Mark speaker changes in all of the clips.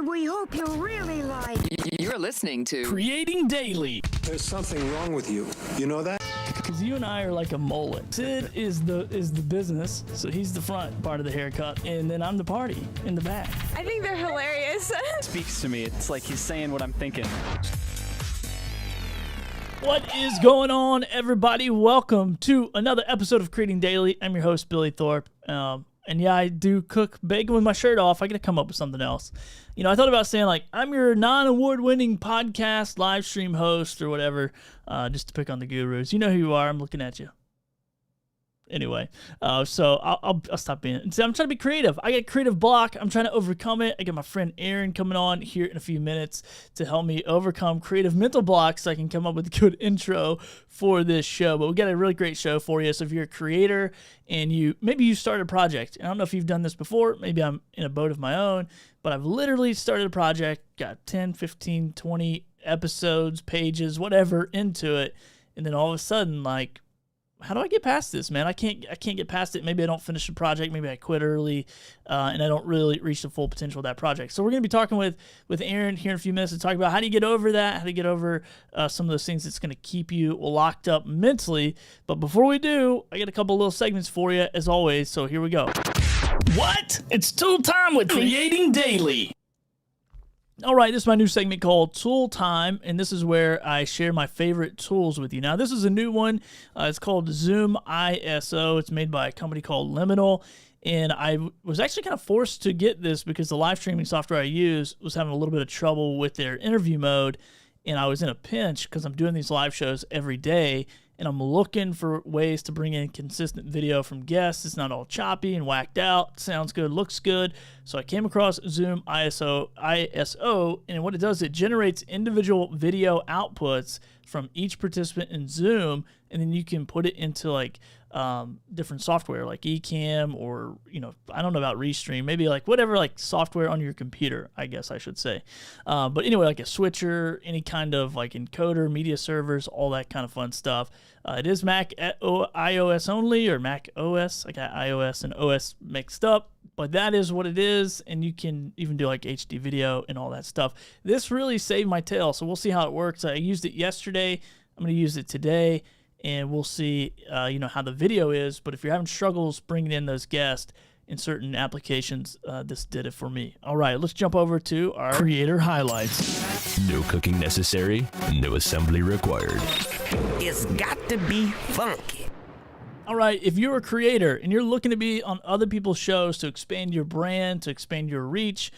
Speaker 1: that we hope you'll really like.
Speaker 2: You're listening to
Speaker 3: Creating Daily.
Speaker 4: There's something wrong with you. You know that?
Speaker 3: Because you and I are like a mullet. Sid is the business, so he's the front part of the haircut, and then I'm the party in the back.
Speaker 5: I think they're hilarious.
Speaker 6: Speaks to me. It's like he's saying what I'm thinking.
Speaker 3: What is going on, everybody? Welcome to another episode of Creating Daily. I'm your host, Billy Thorpe. And yeah, I do cook bacon with my shirt off. I got to come up with something else. You know, I thought about saying, like, I'm your non-award-winning podcast live stream host or whatever, just to pick on the gurus. You know who you are. I'm looking at you. Anyway, so I'll stop being. See, I'm trying to be creative. I got a creative block. I'm trying to overcome it. I got my friend Aaron coming on here in a few minutes to help me overcome creative mental blocks so I can come up with a good intro for this show. But we got a really great show for you. So if you're a creator and maybe you started a project, I don't know if you've done this before. Maybe I'm in a boat of my own, but I've literally started a project, got 10, 15, 20 episodes, pages, whatever into it, and then all of a sudden, like, how do I get past this, man? I can't get past it. Maybe I don't finish the project. Maybe I quit early, and I don't really reach the full potential of that project. So we're going to be talking with Aaron here in a few minutes to talk about how do you get over that, how do you get over some of those things that's going to keep you locked up mentally. But before we do, I got a couple little segments for you, as always, so here we go. What? It's tool time with Creating Daily. All right, this is my new segment called Tool Time, and this is where I share my favorite tools with you. Now, this is a new one. It's called Zoom ISO. It's made by a company called Liminal, and I was actually kind of forced to get this because the live streaming software I use was having a little bit of trouble with their interview mode, and I was in a pinch because I'm doing these live shows every day, and I'm looking for ways to bring in consistent video from guests. It's not all choppy and whacked out. Sounds good, looks good. So I came across Zoom ISO, and what it does, it generates individual video outputs from each participant in Zoom, and then you can put it into like different software like Ecamm or, you know, I don't know about Restream, maybe like whatever like software on your computer, I guess I should say. But anyway, like a switcher, any kind of like encoder, media servers, all that kind of fun stuff. It is Mac iOS only, or Mac OS. I got iOS and OS mixed up, but that is what it is, and you can even do like HD video and all that stuff. This really saved my tail, so we'll see how it works. I used it yesterday. I'm going to use it today, and we'll see how the video is. But if you're having struggles bringing in those guests in certain applications, this did it for me. All right, let's jump over to our creator highlights.
Speaker 7: No cooking necessary, no assembly required.
Speaker 8: It's got to be funky.
Speaker 3: All right, if you're a creator and you're looking to be on other people's shows to expand your brand, to expand your reach,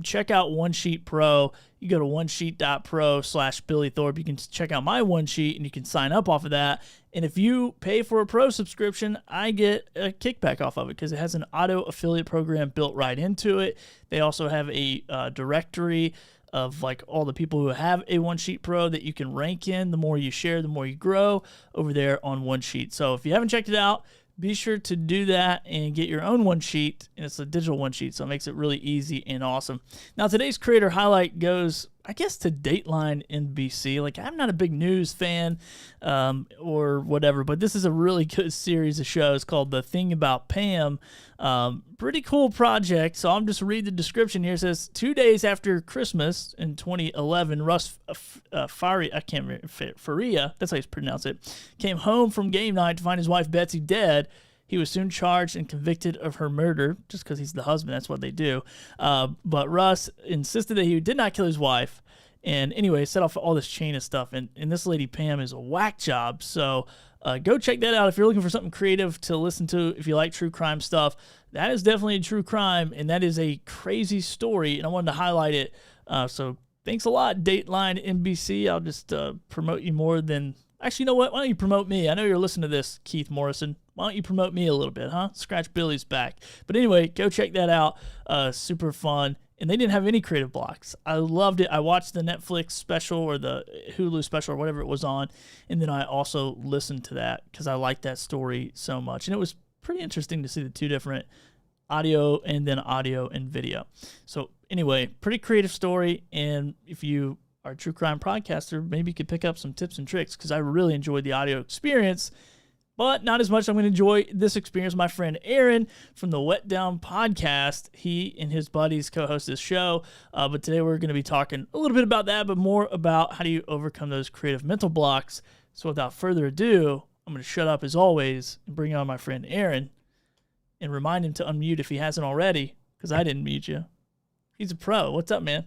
Speaker 3: check out OneSheet Pro. You go to onesheet.pro/Billy Thorpe. You can check out my OneSheet and you can sign up off of that. And if you pay for a pro subscription, I get a kickback off of it because it has an auto affiliate program built right into it. They also have a directory of like all the people who have a OneSheet Pro that you can rank in. The more you share, the more you grow over there on OneSheet. So if you haven't checked it out, be sure to do that and get your own OneSheet, and it's a digital OneSheet, so it makes it really easy and awesome. Now, today's creator highlight goes, I guess, to Dateline NBC. Like, I'm not a big news fan or whatever, but this is a really good series of shows called The Thing About Pam. Pretty cool project. So I'm just reading the description here. It says, 2 days after Christmas in 2011, Russ Faria, that's how you pronounce it, came home from game night to find his wife Betsy dead. He was soon charged and convicted of her murder, just because he's the husband. That's what they do. But Russ insisted that he did not kill his wife. And anyway, set off all this chain of stuff. And this lady, Pam, is a whack job. So go check that out if you're looking for something creative to listen to. If you like true crime stuff, that is definitely a true crime. And that is a crazy story. And I wanted to highlight it. So thanks a lot, Dateline NBC. I'll just promote you more than... Actually, you know what? Why don't you promote me? I know you're listening to this, Keith Morrison. Why don't you promote me a little bit, huh? Scratch Billy's back. But anyway, go check that out. Super fun. And they didn't have any creative blocks. I loved it. I watched the Netflix special or the Hulu special or whatever it was on. And then I also listened to that because I liked that story so much. And it was pretty interesting to see the two different audio and then audio and video. So anyway, pretty creative story. And if you are a true crime podcaster, maybe you could pick up some tips and tricks because I really enjoyed the audio experience. but not as much. I'm going to enjoy this experience. My friend Aaron from the Wet Down podcast, he and his buddies co-host this show. But today we're going to be talking a little bit about that, but more about how do you overcome those creative mental blocks. So without further ado, I'm going to shut up as always and bring on my friend Aaron and remind him to unmute if he hasn't already, because I didn't mute you. He's a pro. What's up, man?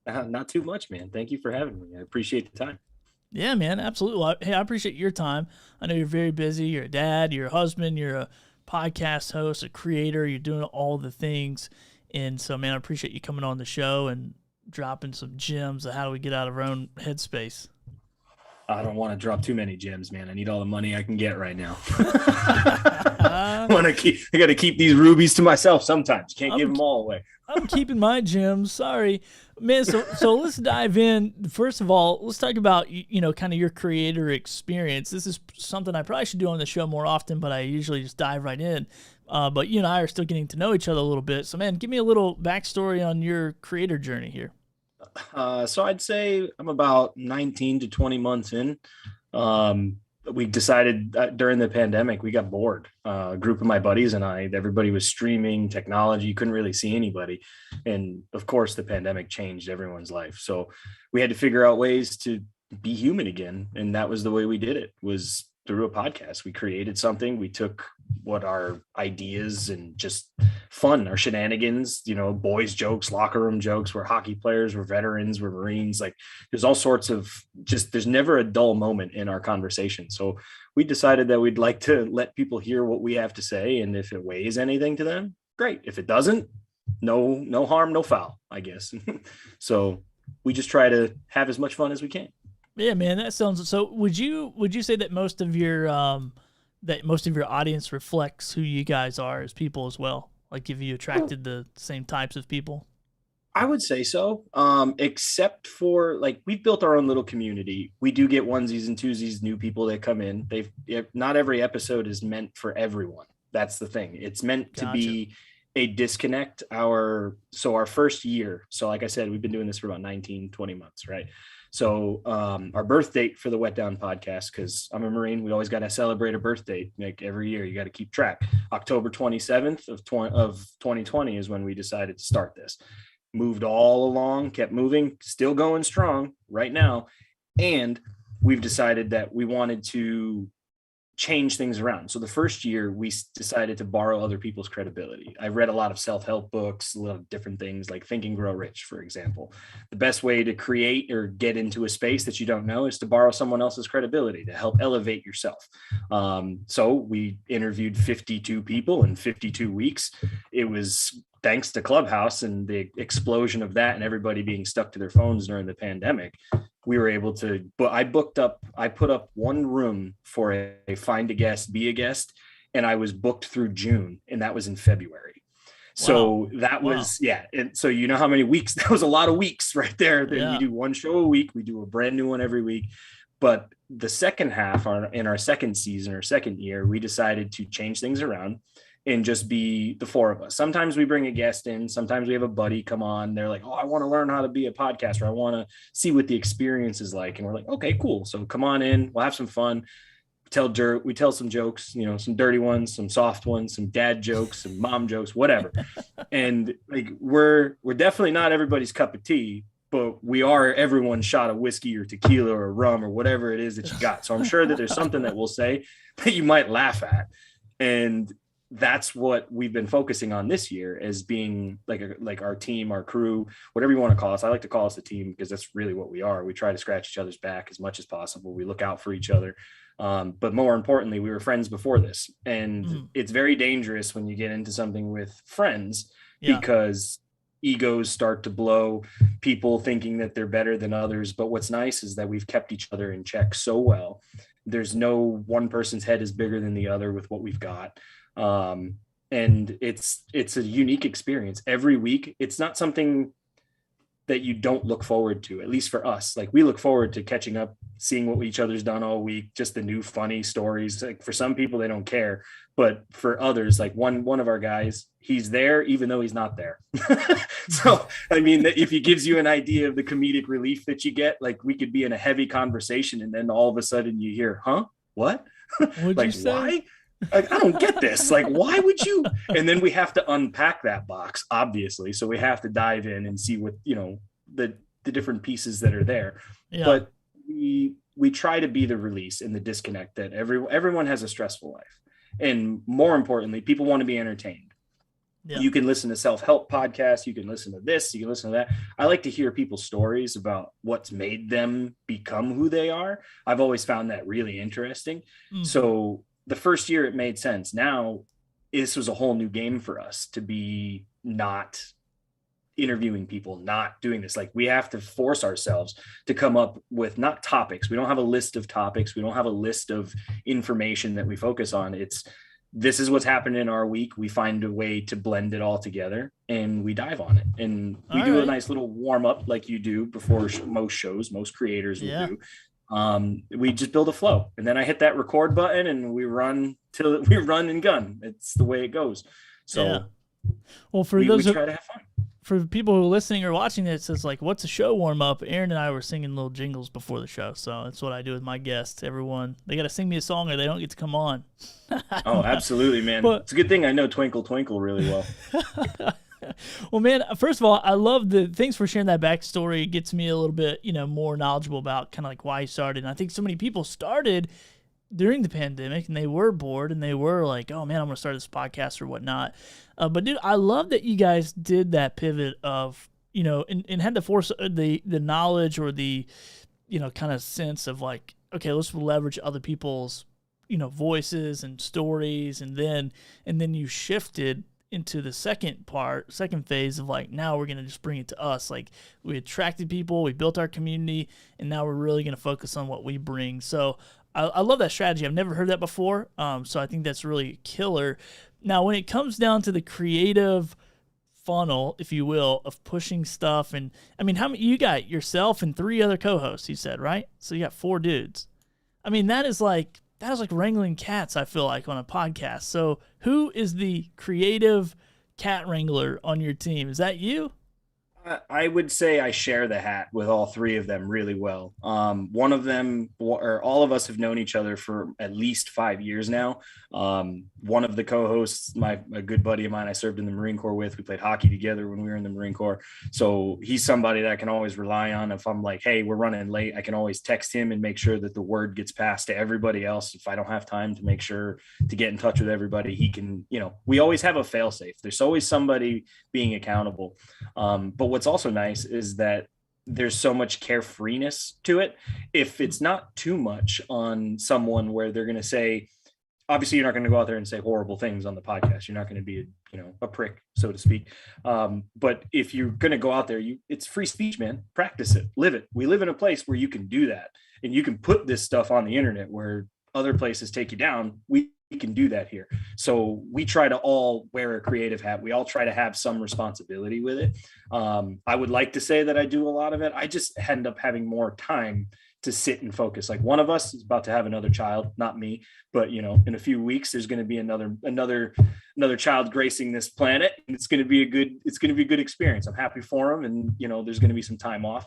Speaker 2: Not too much, man. Thank you for having me. I appreciate the time.
Speaker 3: Yeah, man, absolutely. Well, hey, I appreciate your time. I know you're very busy. You're a dad, you're a husband, you're a podcast host, a creator. You're doing all the things. And so, man, I appreciate you coming on the show and dropping some gems of how do we get out of our own headspace.
Speaker 2: I don't want to drop too many gems, man. I need all the money I can get right now. I got to keep these rubies to myself sometimes. Can't give them all away.
Speaker 3: I'm keeping my gems. Sorry, man. So let's dive in. First of all, let's talk about, kind of your creator experience. This is something I probably should do on the show more often, but I usually just dive right in. But you and I are still getting to know each other a little bit. So, man, give me a little backstory on your creator journey here.
Speaker 2: So I'd say I'm about 19 to 20 months in. We decided during the pandemic, we got bored. A group of my buddies and I, everybody was streaming technology. You couldn't really see anybody. And of course, the pandemic changed everyone's life. So we had to figure out ways to be human again. And that was the way we did it, was through a podcast. We created something. We took what our ideas and just fun, our shenanigans, boys jokes, locker room jokes. We're hockey players, we're veterans, we're Marines. Like there's all sorts of there's never a dull moment in our conversation. So we decided that we'd like to let people hear what we have to say. And if it weighs anything to them, great. If it doesn't, no harm, no foul, I guess. So we just try to have as much fun as we can.
Speaker 3: Yeah, man, that sounds so. Would you say that most of your audience reflects who you guys are as people as well? Like, have you attracted the same types of people?
Speaker 2: I would say so. Except for we've built our own little community. We do get onesies and twosies, new people that come in. Not every episode is meant for everyone. That's the thing. It's meant to be a disconnect. Our first year. So like I said, we've been doing this for about 19, 20 months, right? So our birth date for the Wet Down podcast, because I'm a Marine, we always got to celebrate a birth date. Like every year, you got to keep track. October 27th of 2020 is when we decided to start this. Moved all along, kept moving, still going strong right now. And we've decided that we wanted to change things around. So the first year we decided to borrow other people's credibility. I read a lot of self-help books, a lot of different things like Think and Grow Rich, for example. The best way to create or get into a space that you don't know is to borrow someone else's credibility to help elevate yourself. So we interviewed 52 people in 52 weeks. It was thanks to Clubhouse and the explosion of that and everybody being stuck to their phones during the pandemic. We were able to, but I put up one room for a find a guest, be a guest, and I was booked through June, and that was in February. So that was, And so you know how many weeks, that was a lot of weeks right there. Then we do one show a week. We do a brand new one every week. But the second half in our second season or second year, we decided to change things around and just be the four of us. Sometimes we bring a guest in. Sometimes we have a buddy come on. They're like, oh, I want to learn how to be a podcaster. I want to see what the experience is like. And we're like, okay, cool. So come on in. We'll have some fun. We tell some jokes, some dirty ones, some soft ones, some dad jokes, some mom jokes, whatever. And we're definitely not everybody's cup of tea, but we are everyone's shot of whiskey or tequila or rum or whatever it is that you got. So I'm sure that there's something that we'll say that you might laugh at. And that's what we've been focusing on this year as being like our team, our crew, whatever you want to call us. I like to call us a team because that's really what we are. We try to scratch each other's back as much as possible. We look out for each other. But more importantly, we were friends before this. And it's very dangerous when you get into something with friends because egos start to blow, people thinking that they're better than others. But what's nice is that we've kept each other in check so well. There's no one person's head is bigger than the other with what we've got. And it's a unique experience every week. It's not something that you don't look forward to, at least for us. Like we look forward to catching up, seeing what each other's done all week, just the new funny stories. Like for some people, they don't care, but for others, like one of our guys, he's there, even though he's not there. So, I mean, if he gives you an idea of the comedic relief that you get, like we could be in a heavy conversation and then all of a sudden you hear, huh? what?
Speaker 3: What'd
Speaker 2: Like,
Speaker 3: you say?
Speaker 2: why? Like, I don't get this. Like, why would you? And then we have to unpack that box, obviously. So we have to dive in and see what, the different pieces that are there.
Speaker 3: Yeah.
Speaker 2: But we try to be the release and the disconnect that everyone has a stressful life. And more importantly, people want to be entertained.
Speaker 3: Yeah.
Speaker 2: You can listen to self-help podcasts. You can listen to this. You can listen to that. I like to hear people's stories about what's made them become who they are. I've always found that really interesting.
Speaker 3: Mhm.
Speaker 2: So the first year it made sense. Now this was a whole new game for us to be not interviewing people, not doing this. Like, we have to force ourselves to come up with not topics. We don't have a list of topics. We don't have a list of information that we focus on. This is what's happened in our week. We find a way to blend it all together and we dive on it. And we do a nice little warm up like you do before most shows, most creators will do. We just build a flow, and then I hit that record button and we run till we run and gun. It's the way it goes. So
Speaker 3: well, for
Speaker 2: we
Speaker 3: those
Speaker 2: try to have fun.
Speaker 3: For people who are listening or watching this, it's like, what's a show warm up? Aaron and I were singing little jingles before the show. So that's what I do with my guests. Everyone, they got to sing me a song or they don't get to come on.
Speaker 2: Oh, absolutely, man. But it's a good thing I know Twinkle Twinkle really well.
Speaker 3: Well, man, first of all, I love thanks for sharing that backstory. It gets me a little bit, more knowledgeable about kind of like why you started. And I think so many people started during the pandemic and they were bored and they were like, oh man, I'm going to start this podcast or whatnot. But dude, I love that you guys did that pivot of, and had to force the knowledge or the, kind of sense of like, okay, let's leverage other people's, voices and stories. And then you shifted into the second phase of like, now we're going to just bring it to us. Like, we attracted people, we built our community, and now we're really going to focus on what we bring. So I love that strategy. I've never heard that before. So I think that's really killer. Now, when it comes down to the creative funnel, if you will, of pushing stuff, and I mean, how many you got yourself and 3 other co-hosts, you said, right? So you got 4 dudes. I mean, that is like wrangling cats, I feel like, on a podcast. So who is the creative cat wrangler on your team? Is that you?
Speaker 2: I would say I share the hat with all 3 of them really well. One of them, or all of us, have known each other for at least 5 years now. One of the co-hosts, a good buddy of mine I served in the Marine Corps with. We played hockey together when we were in the Marine Corps. So he's somebody that I can always rely on. If I'm like, hey, we're running late, I can always text him and make sure that the word gets passed to everybody else. If I don't have time to make sure to get in touch with everybody, he can, we always have a fail safe. There's always somebody being accountable. But what's also nice is that there's so much carefreeness to it. If it's not too much on someone where they're going to say, obviously you're not going to go out there and say horrible things on the podcast. You're not going to be a prick, so to speak. But if you're going to go out there, it's free speech, man. Practice it, live it. We live in a place where you can do that, and you can put this stuff on the internet where other places take you down. We can do that here. So we try to all wear a creative hat. We all try to have some responsibility with it. I would like to say that I do a lot of it. I just end up having more time to sit and focus. Like, one of us is about to have another child, not me, but in a few weeks, there's going to be another child gracing this planet. And it's going to be a good experience. I'm happy for him. And, there's going to be some time off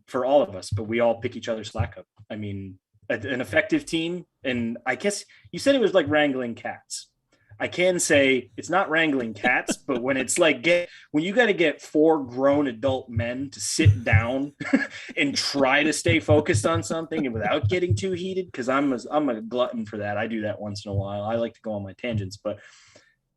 Speaker 2: for all of us, but we all pick each other's slack up. I mean, an effective team. And I guess you said it was like wrangling cats. I can say it's not wrangling cats, but when it's like when you got to get 4 grown adult men to sit down and try to stay focused on something and without getting too heated, because I'm a glutton for that. I do that once in a while. I like to go on my tangents, but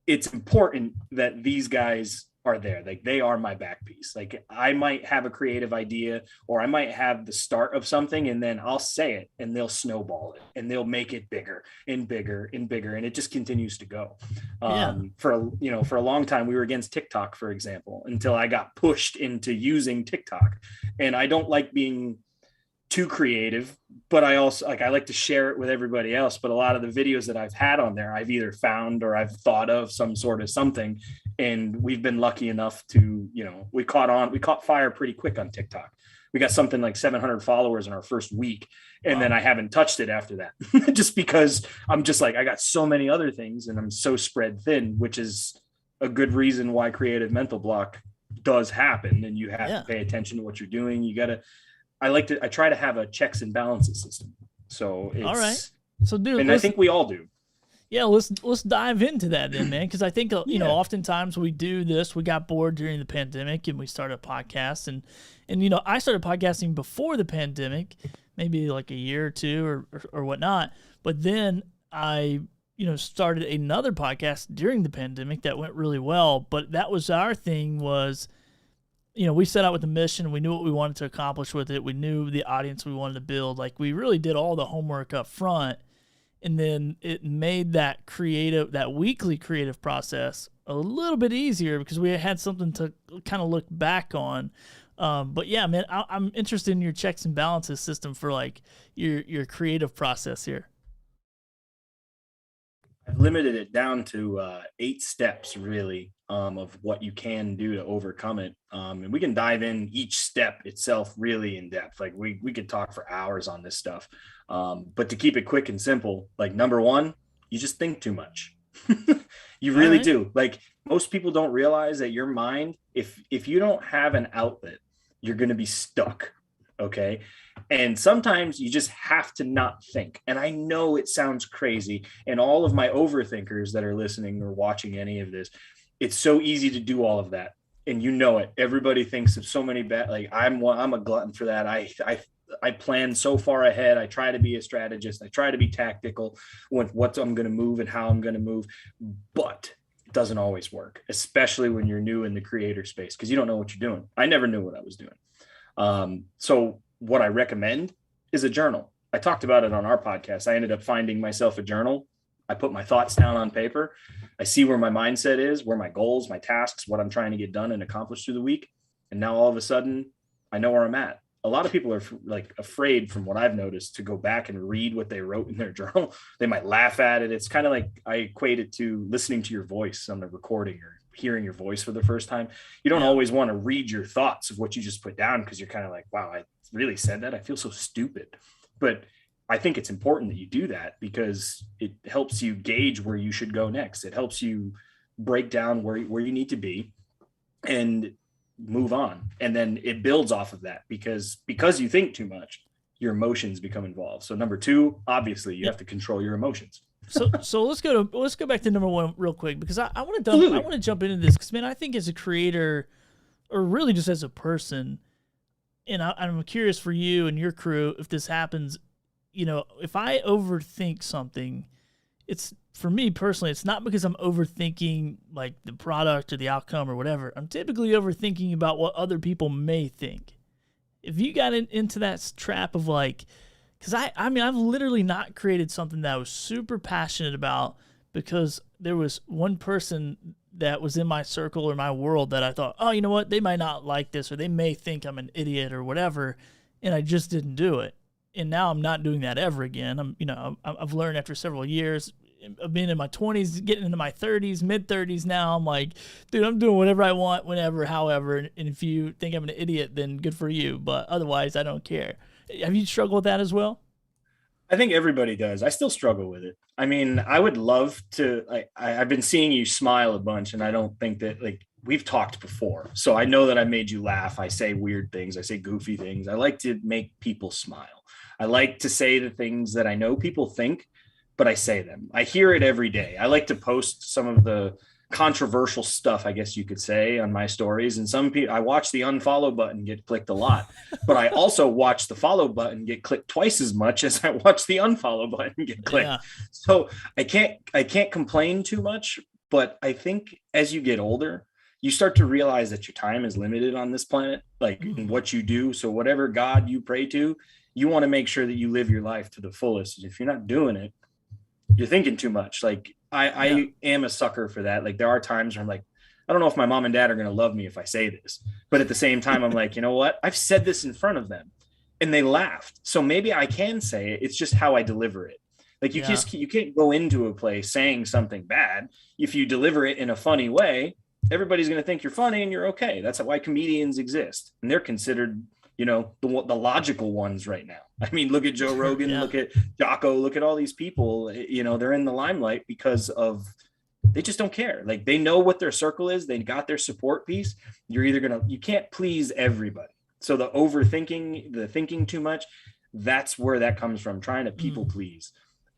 Speaker 2: it's important that these guys are there. Like, they are my back piece. Like, I might have a creative idea, or I might have the start of something, and then I'll say it and they'll snowball it and they'll make it bigger and bigger and bigger. And it just continues to go. For a long time, we were against TikTok, for example, until I got pushed into using TikTok. And I don't like being too creative, but I also I like to share it with everybody else. But a lot of the videos that I've had on there, I've either found or I've thought of some sort of something. And we've been lucky enough to, we caught fire pretty quick on TikTok. We got something like 700 followers in our first week. And then I haven't touched it after that, just because I'm just like, I got so many other things and I'm so spread thin, which is a good reason why creative mental block does happen. And you have to pay attention to what you're doing. I try to have a checks and balances system. So it's,
Speaker 3: all right. So, dude,
Speaker 2: And I think we all do.
Speaker 3: yeah, let's dive into that then, man. Because I think you know, oftentimes we do this. We got bored during the pandemic, and we started a podcast. And you know, I started podcasting before the pandemic, maybe like a year or two or whatnot. But then I, you know, started another podcast during the pandemic that went really well. But that was our thing was, you know, we set out with a mission. We knew what we wanted to accomplish with it. We knew the audience we wanted to build. Like, we really did all the homework up front. And then it made that weekly creative process a little bit easier because we had something to kind of look back on. But yeah, man, I'm interested in your checks and balances system for like your creative process here.
Speaker 2: I've limited it down to 8 steps, really, of what you can do to overcome it. And we can dive in each step itself really in depth. Like we could talk for hours on this stuff. But to keep it quick and simple, like number 1, you just think too much. You really do. Like most people don't realize that your mind, if you don't have an outlet, you're going to be stuck. Okay. And sometimes you just have to not think. And I know it sounds crazy. And all of my overthinkers that are listening or watching any of this, it's so easy to do all of that. And you know it. Everybody thinks of so many bad, like I'm a glutton for that. I plan so far ahead. I try to be a strategist. I try to be tactical with what I'm going to move and how I'm going to move. But it doesn't always work, especially when you're new in the creator space, because you don't know what you're doing. I never knew what I was doing. So what I recommend is a journal. I talked about it on our podcast. I ended up finding myself a journal. I put my thoughts down on paper. I see where my mindset is, where my goals, my tasks, what I'm trying to get done and accomplish through the week. And now all of a sudden I know where I'm at. A lot of people are like afraid, from what I've noticed, to go back and read what they wrote in their journal. They might laugh at it. It's kind of like I equate it to listening to your voice on the recording or hearing your voice for the first time. You don't always want to read your thoughts of what you just put down because you're kind of like, wow, I really said that. I feel so stupid. But I think it's important that you do that because it helps you gauge where you should go next. It helps you break down where you need to be and move on. And then it builds off of that because you think too much, your emotions become involved. So number 2, obviously you have to control your emotions.
Speaker 3: So let's go back to number 1 real quick, because I want to jump into this because, man, I think as a creator, or really just as a person, and I'm curious for you and your crew, if this happens, you know, if I overthink something, it's, for me personally, it's not because I'm overthinking like the product or the outcome or whatever. I'm typically overthinking about what other people may think. If you got into that trap of like, because I mean, I've literally not created something that I was super passionate about because there was one person that was in my circle or my world that I thought, oh, you know what, they might not like this, or they may think I'm an idiot or whatever, and I just didn't do it. And now I'm not doing that ever again. I've learned after several years of being in my 20s, getting into my 30s, mid 30s now. I'm like, dude, I'm doing whatever I want, whenever, however. And if you think I'm an idiot, then good for you. But otherwise, I don't care. Have you struggled with that as well?
Speaker 2: I think everybody does. I still struggle with it. I mean, I would love to, I've been seeing you smile a bunch, and I don't think that, like, we've talked before. So I know that I made you laugh. I say weird things. I say goofy things. I like to make people smile. I like to say the things that I know people think, but I say them. I hear it every day. I like to post some of the controversial stuff, I guess you could say, on my stories. And some people, I watch the unfollow button get clicked a lot, but I also watch the follow button get clicked twice as much as I watch the unfollow button get clicked. Yeah. So I can't complain too much, but I think as you get older, you start to realize that your time is limited on this planet, like in what you do. So whatever God you pray to, you want to make sure that you live your life to the fullest. If you're not doing it, you're thinking too much. Like I am a sucker for that. Like there are times where I'm like, I don't know if my mom and dad are going to love me if I say this, but at the same time, I'm like, you know what? I've said this in front of them and they laughed. So maybe I can say it. It's just how I deliver it. Like you can't go into a place saying something bad. If you deliver it in a funny way, everybody's going to think you're funny and you're okay. That's why comedians exist. And they're considered, you know, the logical ones right now. I mean, look at Joe Rogan, look at Jocko, look at all these people, you know, they're in the limelight because they just don't care. Like they know what their circle is. They got their support piece. You can't please everybody. So the overthinking, the thinking too much, that's where that comes from, trying to people please.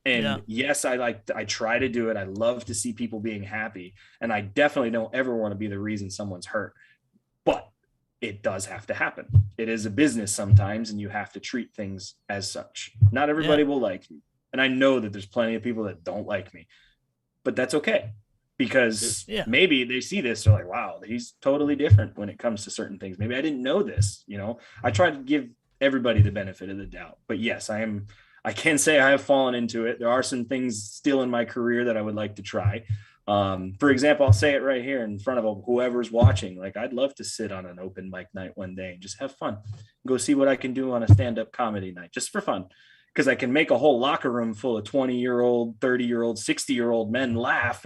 Speaker 2: And yes, I try to do it. I love to see people being happy. And I definitely don't ever want to be the reason someone's hurt. But it does have to happen. It is a business sometimes, and you have to treat things as such. Not everybody will like you. And I know that there's plenty of people that don't like me, but that's okay. Because maybe they see this, they're like, wow, he's totally different when it comes to certain things. Maybe I didn't know this, I try to give everybody the benefit of the doubt. But yes, I can say I have fallen into it. There are some things still in my career that I would like to try. For example, I'll say it right here in front of whoever's watching. Like, I'd love to sit on an open mic night one day and just have fun. Go see what I can do on a stand-up comedy night, just for fun. Because I can make a whole locker room full of 20-year-old, 30-year-old, 60-year-old men laugh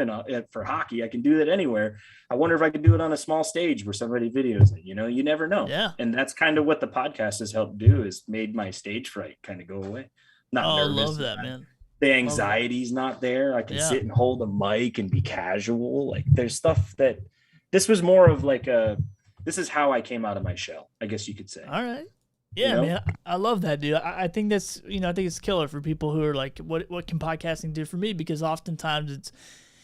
Speaker 2: for hockey. I can do that anywhere. I wonder if I could do it on a small stage where somebody videos it. You never know.
Speaker 3: Yeah.
Speaker 2: And that's kind of what the podcast has helped do, is made my stage fright kind of go away. Not nervous.
Speaker 3: I love that, man.
Speaker 2: The anxiety's not there. I can sit and hold a mic and be casual. Like, there's stuff that this was more of like this is how I came out of my shell, I guess you could say.
Speaker 3: All right. Yeah, man, I love that, dude. I think that's, I think it's killer for people who are like, what can podcasting do for me? Because oftentimes it's,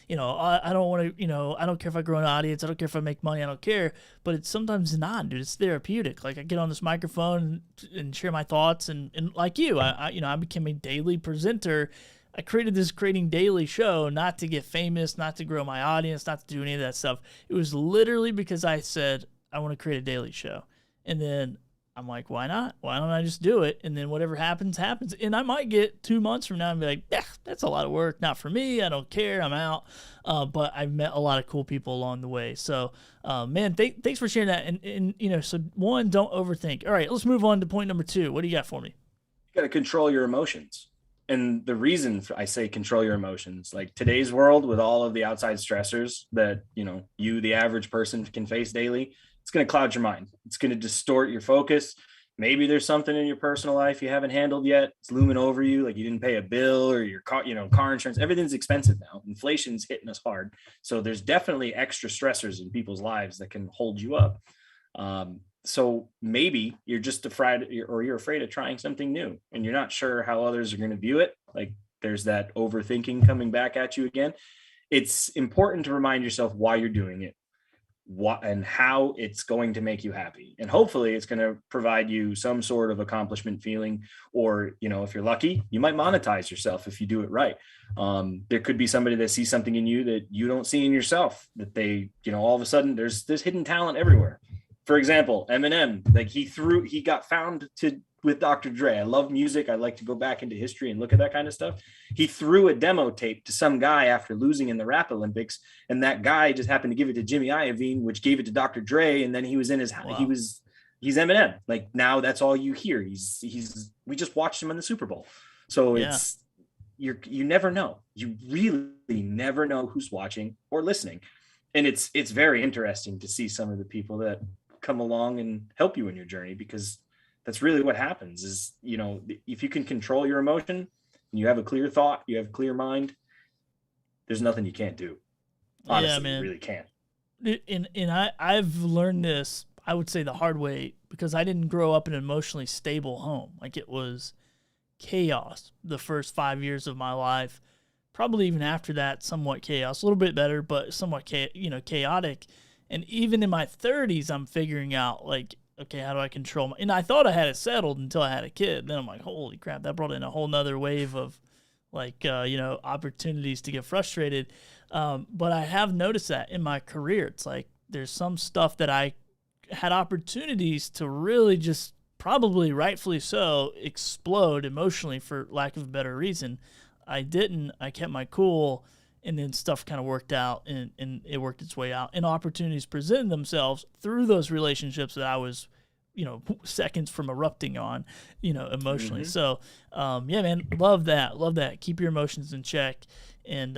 Speaker 3: I don't want to, I don't care if I grow an audience. I don't care if I make money. I don't care. But it's sometimes not, dude. It's therapeutic. Like, I get on this microphone and share my thoughts. And like you, I became a daily presenter. I created this Creating Daily show, not to get famous, not to grow my audience, not to do any of that stuff. It was literally because I said, I want to create a daily show. And then I'm like, why not? Why don't I just do it? And then whatever happens, happens. And I might get 2 months from now and be like, yeah, that's a lot of work. Not for me. I don't care. I'm out. But I've met a lot of cool people along the way. So, man, thanks for sharing that. And so one, don't overthink. All right, let's move on to point number 2. What do you got for me?
Speaker 2: You got to control your emotions. And the reason I say control your emotions, like today's world with all of the outside stressors that, you, the average person, can face daily, it's going to cloud your mind. It's going to distort your focus. Maybe there's something in your personal life you haven't handled yet. It's looming over you. Like, you didn't pay a bill, or your car, car insurance. Everything's expensive now. Inflation's hitting us hard. So there's definitely extra stressors in people's lives that can hold you up. So maybe you're just afraid, or you're afraid of trying something new, and you're not sure how others are going to view it. Like, there's that overthinking coming back at you again. It's important to remind yourself why you're doing it, what and how it's going to make you happy. And hopefully it's going to provide you some sort of accomplishment feeling, or, if you're lucky, you might monetize yourself if you do it right. There could be somebody that sees something in you that you don't see in yourself, that they, all of a sudden there's hidden talent everywhere. For example, Eminem, like he got found with Dr. Dre. I love music. I like to go back into history and look at that kind of stuff. He threw a demo tape to some guy after losing in the rap Olympics, and that guy just happened to give it to Jimmy Iovine, which gave it to Dr. Dre, and then he was in his wow. He's Eminem. Like, now that's all you hear. We just watched him in the Super Bowl. So it's you never know. You really never know who's watching or listening. And it's very interesting to see some of the people that come along and help you in your journey, because that's really what happens is, if you can control your emotion and you have a clear thought, you have a clear mind, there's nothing you can't do. Honestly, man. You really can't.
Speaker 3: And I've learned this, I would say, the hard way, because I didn't grow up in an emotionally stable home. Like, it was chaos the first 5 years of my life. Probably even after that, somewhat chaos, a little bit better, but somewhat chaotic. And even in my 30s, I'm figuring out, like, okay, how do I control and I thought I had it settled until I had a kid. Then I'm like, holy crap, that brought in a whole nother wave of, like, opportunities to get frustrated. But I have noticed that in my career. It's like, there's some stuff that I had opportunities to really just, probably rightfully so, explode emotionally, for lack of a better reason. I didn't. I kept my cool. And then stuff kind of worked out, and it worked its way out. And opportunities presented themselves through those relationships that I was, seconds from erupting on, emotionally. Mm-hmm. So, yeah, man, love that. Love that. Keep your emotions in check. And,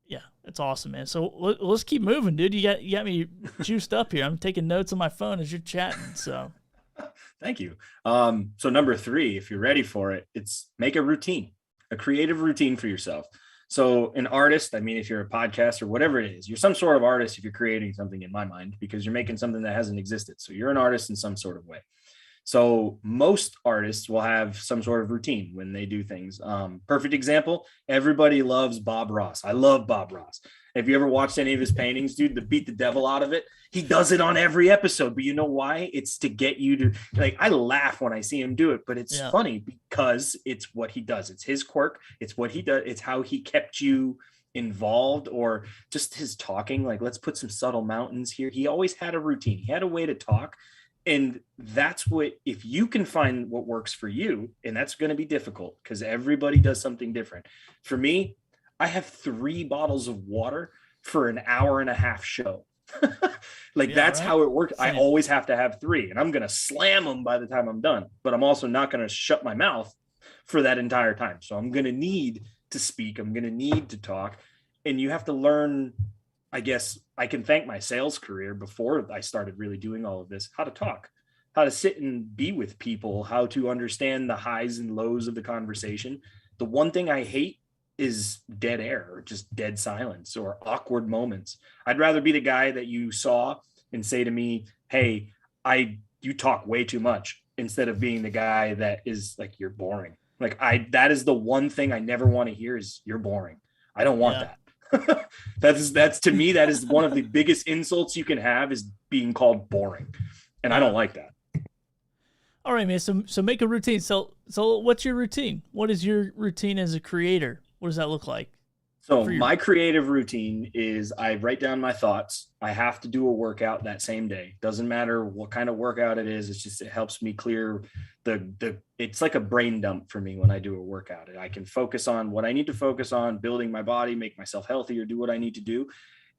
Speaker 3: yeah, it's awesome, man. So let's keep moving, dude. You got me juiced up here. I'm taking notes on my phone as you're chatting. So
Speaker 2: thank you. So number 3, if you're ready for it, it's make a routine, a creative routine for yourself. So an artist, I mean, if you're a podcast or whatever it is, you're some sort of artist if you're creating something, in my mind, because you're making something that hasn't existed. So you're an artist in some sort of way. So most artists will have some sort of routine when they do things. Perfect example, everybody loves Bob Ross. I love Bob Ross. Have you ever watched any of his paintings, dude, to beat the devil out of it? He does it on every episode, but you know why? It's to get you to, like, I laugh when I see him do it, but it's funny because it's what he does. It's his quirk. It's what he does. It's how he kept you involved, or just his talking. Like, let's put some subtle mountains here. He always had a routine. He had a way to talk. And that's what, if you can find what works for you, and that's going to be difficult because everybody does something different. For me, I have 3 bottles of water for an hour and a half show. That's how it works. Same. I always have to have 3, and I'm going to slam them by the time I'm done, but I'm also not going to shut my mouth for that entire time. So I'm going to need to speak. I'm going to need to talk. And you have to learn, I guess I can thank my sales career before I started really doing all of this, how to talk, how to sit and be with people, how to understand the highs and lows of the conversation. The one thing I hate is dead air, or just dead silence, or awkward moments. I'd rather be the guy that you saw and say to me, hey, you talk way too much, instead of being the guy that is like, you're boring. Like, that is the one thing I never want to hear is you're boring. I don't want that. That's to me, that is one of the biggest insults you can have, is being called boring. And I don't like that.
Speaker 3: All right, man. So make a routine. So what's your routine? What is your routine as a creator? What does that look like?
Speaker 2: So my creative routine is I write down my thoughts. I have to do a workout that same day. Doesn't matter what kind of workout it is. It's just, it helps me clear it's like a brain dump for me when I do a workout. I can focus on what I need to focus on, building my body, make myself healthy, or do what I need to do.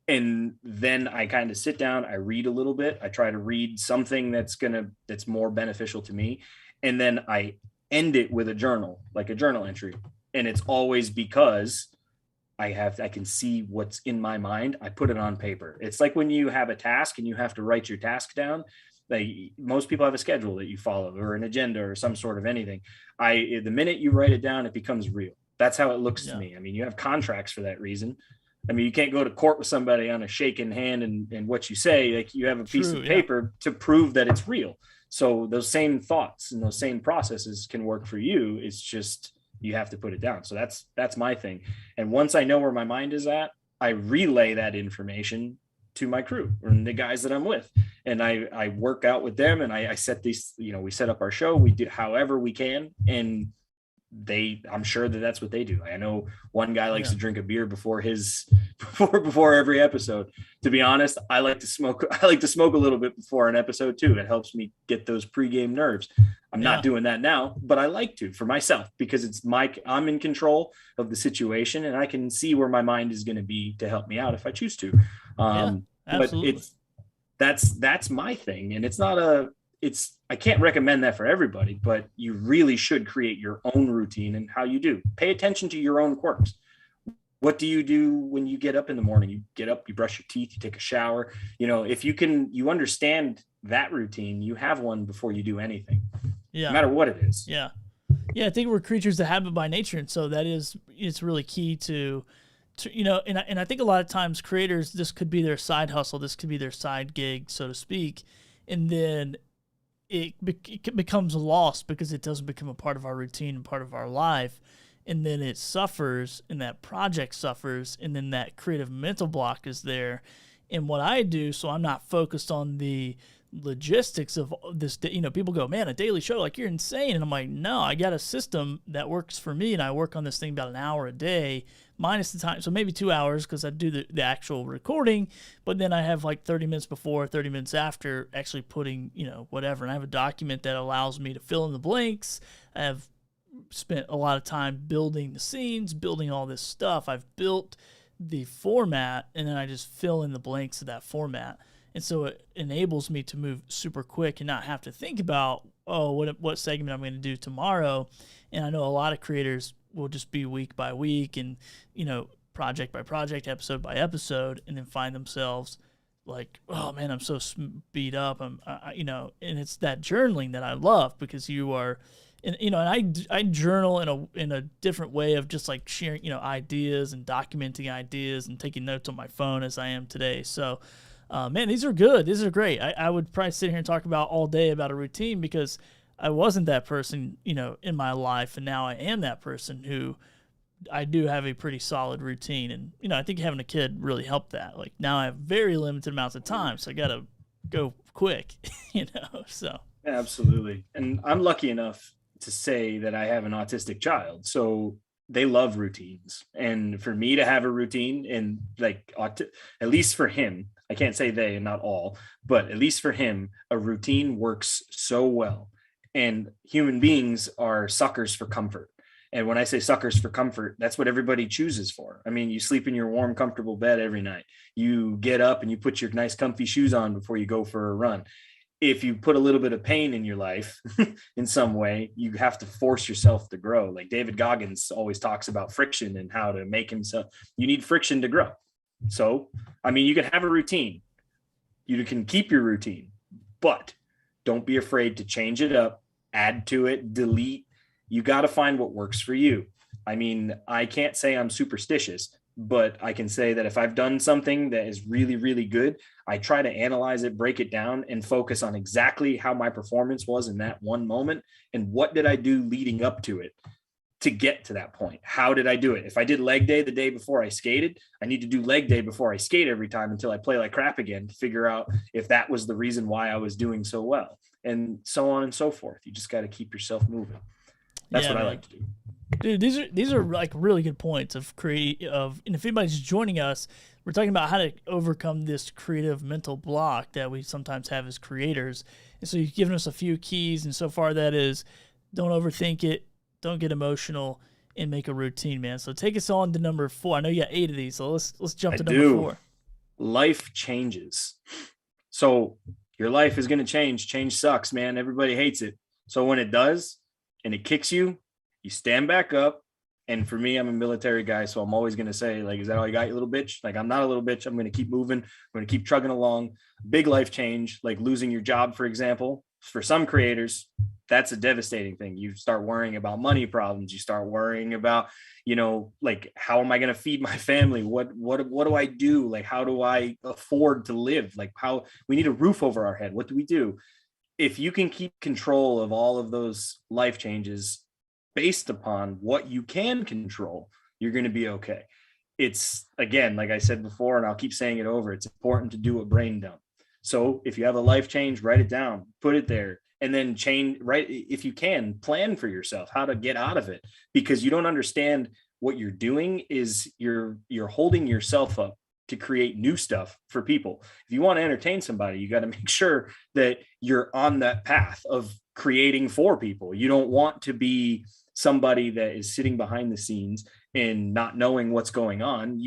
Speaker 2: And then I kind of sit down, I read a little bit. I try to read something that's more beneficial to me. And then I end it with a journal, like a journal entry. And it's always because I can see what's in my mind. I put it on paper. It's like when you have a task and you have to write your task down. Like, most people have a schedule that you follow, or an agenda, or some sort of anything. The minute you write it down, it becomes real. That's how it looks to me. I mean, you have contracts for that reason. I mean, you can't go to court with somebody on a shaking hand and what you say. Like, you have a piece of paper to prove that it's real. So those same thoughts and those same processes can work for you. It's just, you have to put it down. So that's my thing. And once I know where my mind is at, I relay that information to my crew and the guys that I'm with. And I work out with them, and I set these, we set up our show, we do however we can. And I'm sure that's what they do. I know one guy likes to drink a beer before every episode. To be honest, I like to smoke a little bit before an episode too. It helps me get those pregame nerves. I'm not doing that now, but I like to, for myself, because I'm in control of the situation, and I can see where my mind is going to be to help me out if I choose to.
Speaker 3: Absolutely.
Speaker 2: But that's my thing. And I can't recommend that for everybody, but you really should create your own routine and how you do. Pay attention to your own quirks. What do you do when you get up in the morning? You get up, you brush your teeth, you take a shower. If you understand that routine, you have one before you do anything. No matter what it is.
Speaker 3: Yeah. I think we're creatures of habit by nature. And so it's really key to and I think a lot of times creators, this could be their side hustle. This could be their side gig, so to speak. And then it becomes lost because it doesn't become a part of our routine and part of our life. And then it suffers, and that project suffers, and then that creative mental block is there. And what I do, so I'm not focused on the logistics of this, people go, man, a daily show, like, you're insane. And I'm like, no, I got a system that works for me, and I work on this thing about an hour a day, minus the time, so maybe 2 hours, because I do the actual recording, but then I have like 30 minutes before, 30 minutes after actually putting, whatever. And I have a document that allows me to fill in the blanks. I have spent a lot of time building the scenes, building all this stuff. I've built the format, and then I just fill in the blanks of that format. And so it enables me to move super quick and not have to think about, what segment I'm going to do tomorrow. And I know a lot of creators will just be week by week and, project by project, episode by episode, and then find themselves like, oh man, I'm so beat up. And it's that journaling that I love, because you are, and I journal in a different way of just like sharing, ideas and documenting ideas and taking notes on my phone as I am today. So, man, these are good. These are great. I would probably sit here and talk about all day about a routine, because I wasn't that person, in my life, and now I am that person who I do have a pretty solid routine. And, I think having a kid really helped that. Like, now I have very limited amounts of time, so I got to go quick, so.
Speaker 2: Absolutely. And I'm lucky enough to say that I have an autistic child. So they love routines. And for me to have a routine, and like, at least for him, I can't say they and not all, but at least for him, a routine works so well. And human beings are suckers for comfort. And when I say suckers for comfort, that's what everybody chooses for. I mean, you sleep in your warm, comfortable bed every night. You get up and you put your nice, comfy shoes on before you go for a run. If you put a little bit of pain in your life in some way, you have to force yourself to grow. Like David Goggins always talks about friction and how to make himself. You need friction to grow. So, I mean, you can have a routine. You can keep your routine, but don't be afraid to change it up, add to it, delete. You got to find what works for you. I mean, I can't say I'm superstitious, but I can say that if I've done something that is really, really good, I try to analyze it, break it down, and focus on exactly how my performance was in that one moment. And what did I do leading up to it to get to that point? How did I do it? If I did leg day the day before I skated, I need to do leg day before I skate every time until I play like crap again to figure out if that was the reason why I was doing so well, and so on and so forth. You just got to keep yourself moving. That's what I like to do.
Speaker 3: Dude, these are like really good points and if anybody's joining us, we're talking about how to overcome this creative mental block that we sometimes have as creators. And so you've given us a few keys, and so far that is, don't overthink it, don't get emotional, and make a routine, man. So take us on to number 4. I know you got 8 of these, so let's jump to number 4.
Speaker 2: Life changes. So your life is going to change. Change sucks, man. Everybody hates it. So when it does and it kicks you, you stand back up. And for me, I'm a military guy, so I'm always going to say, like, is that all you got, you little bitch? Like, I'm not a little bitch. I'm going to keep moving. I'm going to keep trugging along. Big life change, like losing your job, for example. For some creators, that's a devastating thing. You start worrying about money problems. You start worrying about, like, how am I going to feed my family? What do I do? Like, how do I afford to live? Like, how we need a roof over our head. What do we do? If you can keep control of all of those life changes based upon what you can control, you're going to be okay. It's, again, like I said before, and I'll keep saying it over, it's important to do a brain dump. So if you have a life change, write it down, put it there, and then if you can, plan for yourself how to get out of it, because you don't understand what you're doing is you're holding yourself up to create new stuff for people. If you want to entertain somebody, you got to make sure that you're on that path of creating for people. You don't want to be somebody that is sitting behind the scenes and not knowing what's going on.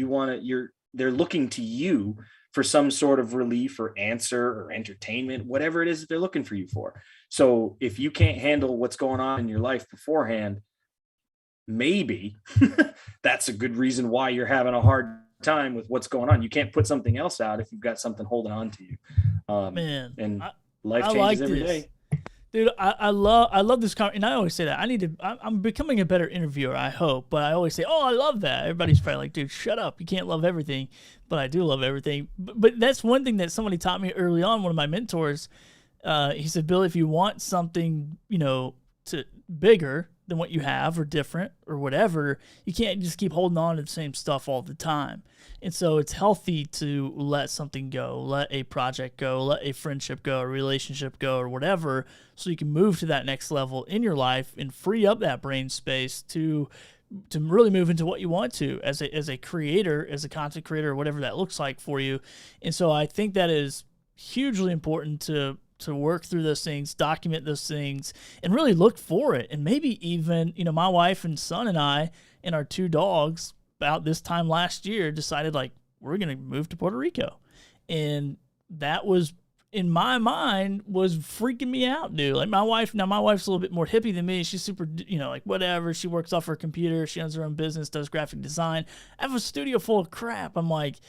Speaker 2: They're looking to you for some sort of relief or answer or entertainment, whatever it is that they're looking for you for. So if you can't handle what's going on in your life beforehand, maybe that's a good reason why you're having a hard time with what's going on. You can't put something else out if you've got something holding on to you. Life changes every day.
Speaker 3: Dude, I love this and I always say that I'm becoming a better interviewer, I hope, but I always say, oh, I love that. Everybody's probably like, dude, shut up, you can't love everything. But I do love everything. But that's one thing that somebody taught me early on, one of my mentors. He said, Bill, if you want something to bigger than what you have or different or whatever, you can't just keep holding on to the same stuff all the time. And so it's healthy to let something go, let a project go, let a friendship go, a relationship go, or whatever, so you can move to that next level in your life and free up that brain space to really move into what you want to as a creator, as a content creator, whatever that looks like for you. And so I think that is hugely important to work through those things, document those things, and really look for it. And maybe even, my wife and son and I and our 2 dogs about this time last year decided, like, we're going to move to Puerto Rico. And that was, in my mind, was freaking me out, dude. Like, my wife's a little bit more hippie than me. She's super, like, whatever. She works off her computer. She owns her own business, does graphic design. I have a studio full of crap. I'm like,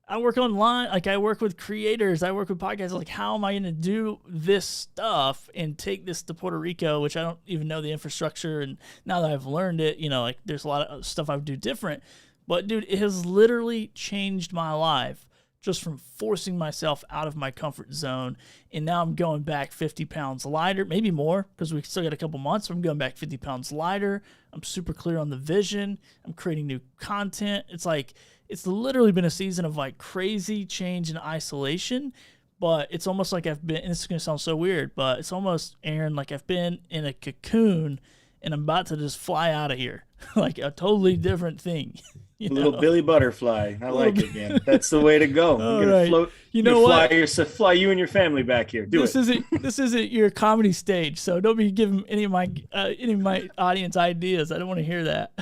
Speaker 3: I work online, like I work with creators, I work with podcasts. Like, how am I going to do this stuff and take this to Puerto Rico, which I don't even know the infrastructure. And now that I've learned it, like there's a lot of stuff I would do different. But dude, it has literally changed my life just from forcing myself out of my comfort zone. And now I'm going back 50 pounds lighter, maybe more, because we still got a couple months. So I'm going back 50 pounds lighter. I'm super clear on the vision. I'm creating new content. It's literally been a season of like crazy change and isolation, but it's almost like I've been, and this is going to sound so weird, but it's almost, Aaron, like I've been in a cocoon and I'm about to just fly out of here. Like a totally different thing.
Speaker 2: Little Billy Butterfly. I like it, man. That's the way to go. You're gonna
Speaker 3: right.
Speaker 2: float.
Speaker 3: You know what?
Speaker 2: Fly you and your family back here.
Speaker 3: This isn't your comedy stage, so don't be giving any of my audience ideas. I don't want to hear that.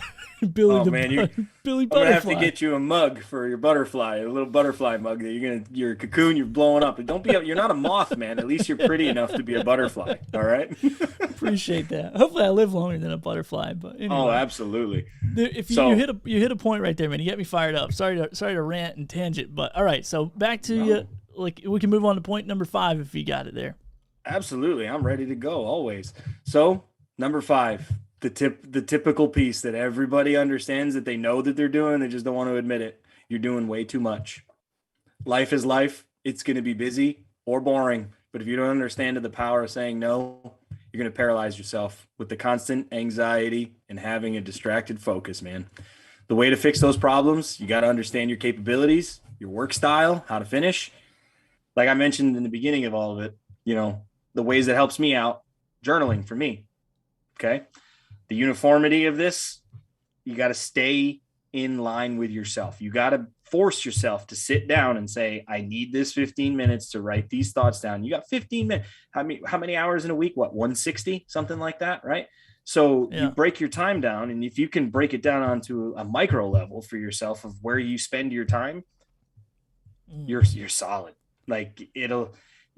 Speaker 3: Billy
Speaker 2: I'm gonna have to get you a mug for your butterfly, a little butterfly mug that you're a cocoon, you're blowing up. And you're not a moth, man. At least you're pretty enough to be a butterfly. All right.
Speaker 3: Appreciate that. Hopefully I live longer than a butterfly, but anyway.
Speaker 2: Oh, absolutely.
Speaker 3: If you hit a point right there, man. You get me fired up. Sorry to rant and tangent, but all right. So back to you. Like we can move on to point number 5 if you got it there.
Speaker 2: Absolutely, I'm ready to go always. So number 5. The typical piece that everybody understands that they know that they're doing, they just don't want to admit it. You're doing way too much. Life is life. It's going to be busy or boring. But if you don't understand the power of saying no, you're going to paralyze yourself with the constant anxiety and having a distracted focus, man. The way to fix those problems, you got to understand your capabilities, your work style, how to finish. Like I mentioned in the beginning of all of it, the ways that helps me out, journaling for me. Okay. The uniformity of this, you got to stay in line with yourself. You got to force yourself to sit down and say, I need this 15 minutes to write these thoughts down. You got 15 minutes. How many hours in a week? What, 160? Something like that, right? So you break your time down, and if you can break it down onto a micro level for yourself of where you spend your time, you're solid. Like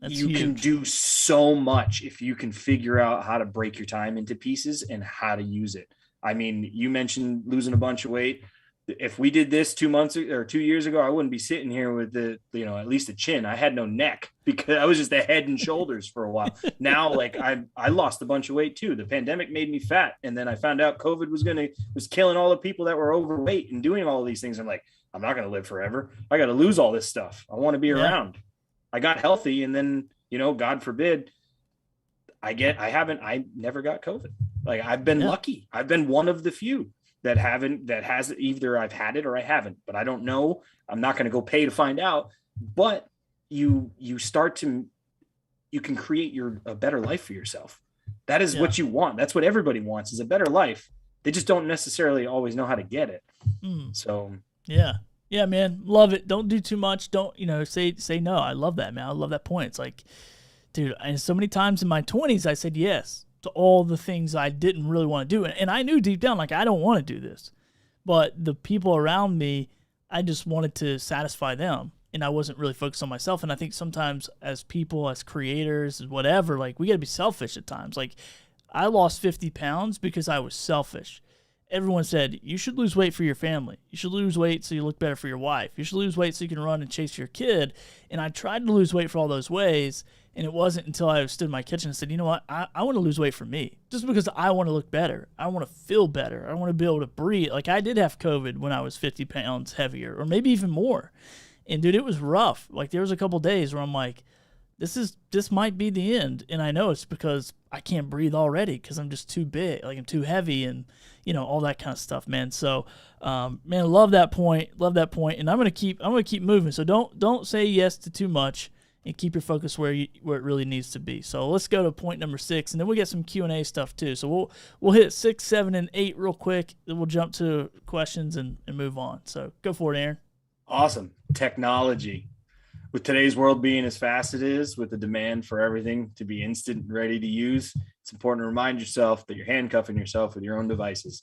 Speaker 2: you can do so much if you can figure out how to break your time into pieces and how to use it. I mean, you mentioned losing a bunch of weight. If we did this 2 months or 2 years ago, I wouldn't be sitting here with at least a chin. I had no neck because I was just a head and shoulders for a while. Now, like I lost a bunch of weight too. The pandemic made me fat. And then I found out COVID was killing all the people that were overweight and doing all of these things. I'm like, I'm not going to live forever. I got to lose all this stuff. I want to be around. I got healthy, and then, God forbid, I never got COVID. Like I've been lucky. I've been one of the few that has either I've had it or I haven't, but I don't know. I'm not going to go pay to find out, but you can create a better life for yourself. That is what you want. That's what everybody wants, is a better life. They just don't necessarily always know how to get it. So yeah, man. Love it. Don't do too much. Don't, say no. I love that, man. I love that point. It's like, dude, and so many times in my 20s, I said yes to all the things I didn't really want to do. And I knew deep down, like, I don't want to do this. But the people around me, I just wanted to satisfy them. And I wasn't really focused on myself. And I think sometimes as people, as creators, whatever, like, we got to be selfish at times. Like, I lost 50 pounds because I was selfish. Everyone said, you should lose weight for your family. You should lose weight so you look better for your wife. You should lose weight so you can run and chase your kid. And I tried to lose weight for all those ways, and it wasn't until I stood in my kitchen and said, you know what, I want to lose weight for me. Just because I want to look better. I want to feel better. I want to be able to breathe. Like, I did have COVID when I was 50 pounds heavier, or maybe even more. And, dude, it was rough. Like, there was a couple days where I'm like, this might be the end. And I know it's because I can't breathe already because I'm just too big. Like, I'm too heavy and, all that kind of stuff, man. So, man, love that point. And I'm going to keep moving. So don't say yes to too much, and keep your focus where it really needs to be. So let's go to point number 6, and then we get some Q&A stuff too. So we'll hit 6, 7, and 8 real quick. Then we'll jump to questions and move on. So go for it, Aaron. Awesome. Technology. With today's world being as fast as it is, with the demand for everything to be instant and ready to use, it's important to remind yourself that you're handcuffing yourself with your own devices.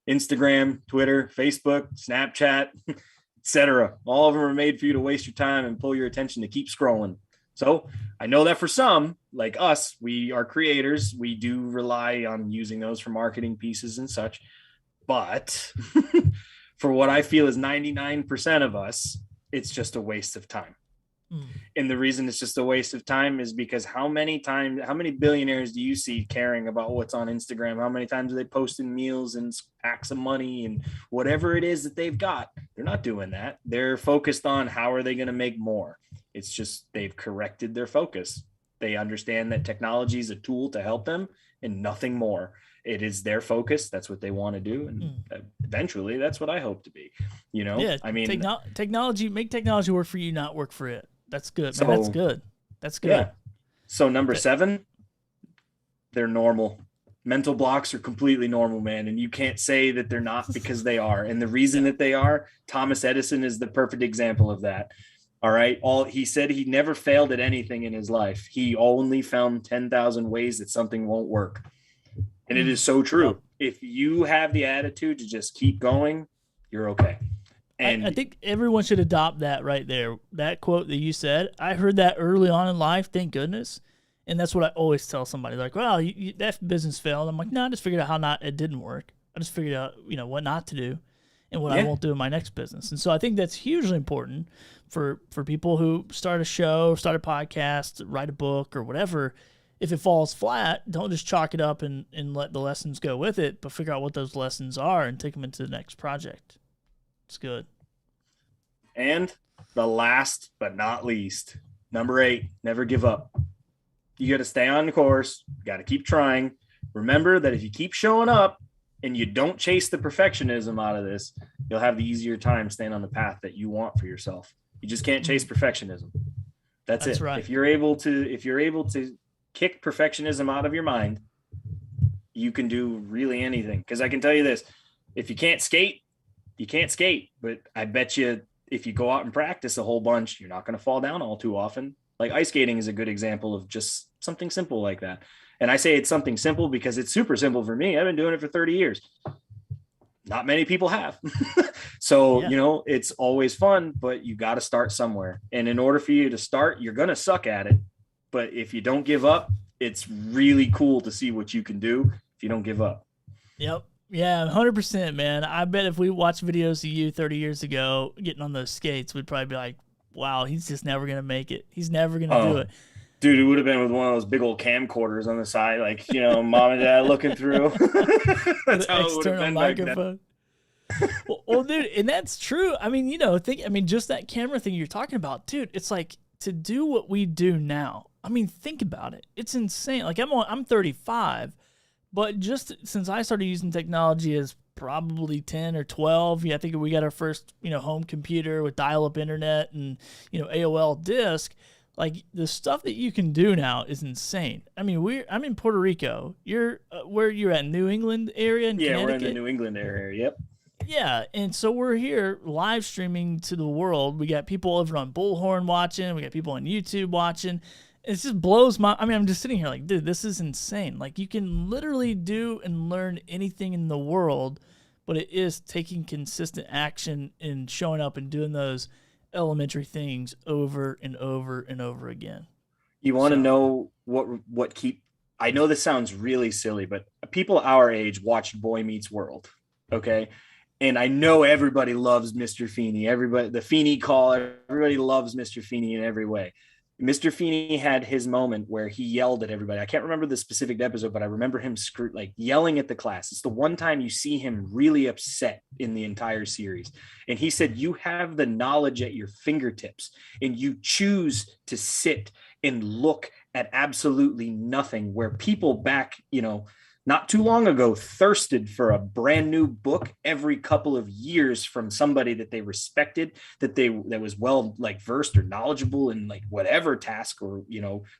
Speaker 2: Instagram, Twitter, Facebook, Snapchat, etc. All of them are made for you to waste your time and pull your attention to keep scrolling. So I know that for some, like us, we are creators. We do rely on using those for marketing pieces and such. But for what I feel is 99% of us, it's just a waste of time. And the reason it's just a waste of time is because how many billionaires do you see caring about what's on Instagram? How many times are they posting meals and packs of money and whatever it is that they've got? They're not doing that. They're focused on how are they going to make more. It's just they've corrected their focus. They understand that technology is a tool to help them and nothing more. It is their focus. That's what they want to do. And eventually that's what I hope to be,
Speaker 3: Yeah.
Speaker 2: I mean,
Speaker 3: make technology work for you, not work for it. That's good.
Speaker 2: So,
Speaker 3: Man, that's good. That's good.
Speaker 2: Yeah. So number 7, they're normal. Mental blocks are completely normal, man. And you can't say that they're not because they are. And the reason that they are, Thomas Edison is the perfect example of that. All right. He said he never failed at anything in his life. He only found 10,000 ways that something won't work. And it is so true. If you have the attitude to just keep going, you're okay. And
Speaker 3: I think everyone should adopt that right there. That quote that you said, I heard that early on in life, thank goodness. And that's what I always tell somebody. Like, well, that business failed. I'm like, no, I just figured out how it didn't work. I just figured out, what not to do and what I won't do in my next business. And so I think that's hugely important for people who start a show, start a podcast, write a book or whatever. If it falls flat, don't just chalk it up and let the lessons go with it, but figure out what those lessons are and take them into the next project. It's good.
Speaker 2: And the last but not least, number 8, never give up. You got to stay on course. You got to keep trying. Remember that if you keep showing up and you don't chase the perfectionism out of this, you'll have the easier time staying on the path that you want for yourself. You just can't chase perfectionism. That's it.
Speaker 3: Right.
Speaker 2: If you're able to kick perfectionism out of your mind, you can do really anything. Because I can tell you this, if you can't skate, you can't skate. But I bet you if you go out and practice a whole bunch, you're not going to fall down all too often. Like ice skating is a good example of just something simple like that. And I say it's something simple because it's super simple for me. I've been doing it for 30 years. Not many people have. So, it's always fun, but you got to start somewhere. And in order for you to start, you're going to suck at it. But if you don't give up, it's really cool to see what you can do if you don't give up.
Speaker 3: Yep. Yeah, 100%, man. I bet if we watched videos of you 30 years ago getting on those skates, we'd probably be like, wow, he's just never going to make it. He's never going to do it.
Speaker 2: Dude, it would have been with one of those big old camcorders on the side, like, mom and dad looking through. That's how it would have been microphone.
Speaker 3: well, dude, and that's true. I mean, just that camera thing you're talking about, dude, it's like to do what we do now. I mean, think about it. It's insane. Like I'm 35, but just since I started using technology as probably 10 or 12, I think we got our first, home computer with dial-up internet and, AOL disk. Like the stuff that you can do now is insane. I mean, I'm in Puerto Rico. You're where you're at, New England area in Connecticut?
Speaker 2: We're in the New England area. Yep.
Speaker 3: Yeah, and so we're here live streaming to the world. We got people over on Bullhorn watching. We got people on YouTube watching. It just blows my. I mean, I'm just sitting here like, dude, this is insane. Like you can literally do and learn anything in the world, but it is taking consistent action and showing up and doing those elementary things over and over and over again.
Speaker 2: You want to know what I know this sounds really silly, but people our age watched Boy Meets World. Okay. And I know everybody loves Mr. Feeney. The Feeney call, everybody loves Mr. Feeney in every way. Mr. Feeney had his moment where he yelled at everybody. I can't remember the specific episode, but I remember him yelling at the class. It's the one time you see him really upset in the entire series. And he said, you have the knowledge at your fingertips and you choose to sit and look at absolutely nothing, where people back, not too long ago thirsted for a brand new book every couple of years from somebody that they respected, that was well versed or knowledgeable in whatever task or